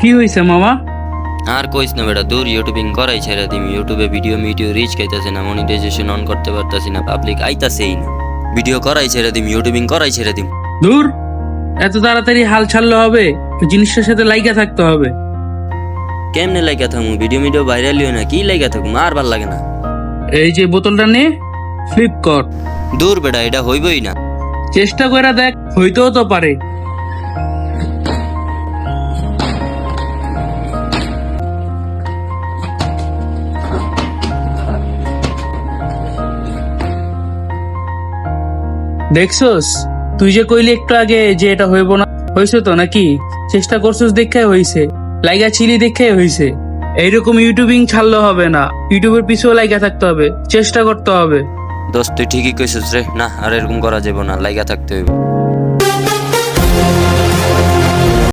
কি হয়েছে মামা? আর কইস না বেটা, দূর ইউটিউবিং করাই ছেড়ে দিম। ইউটিউবে ভিডিও রিচ খাইতেছে না, মনিটাইজেশন অন করতে পারতাছি না, পাবলিক আইতাছেই না। ভিডিও করাই ছেড়ে দিম, ইউটিউবিং করাই ছেড়ে দিম। দূর, এত তাড়াতাড়ি হাল ছাড়লে হবে? জিনিসটার সাথে লাইগা থাকতে হবে। কেমনে লাইগা থাকবো? ভিডিও ভাইরাল হয় না, কি লাইগা থাকবো? আর ভাল লাগে না। এই যে বোতলটা নে, ফ্লিপ কর। দূর বেটা, এটা হইবই না। চেষ্টা করে দেখ, হইতেও তো পারে। দেখছস, তুই যে কইলি একটু আগে যে এটা হইব না, হইছে তো নাকি? চেষ্টা করছস দেখাই হইছে, লাইগা ছিলি দেখাই হইছে। এইরকম ইউটিউবিং ছাড়লে হবে না, ইউটিউবের পিছেও লাইগা থাকতে হবে, চেষ্টা করতে হবে। দোস্ত তুই ঠিকই কইছিস রে, না আর এরকম করা যাবে না, লাইগা থাকতে হইব।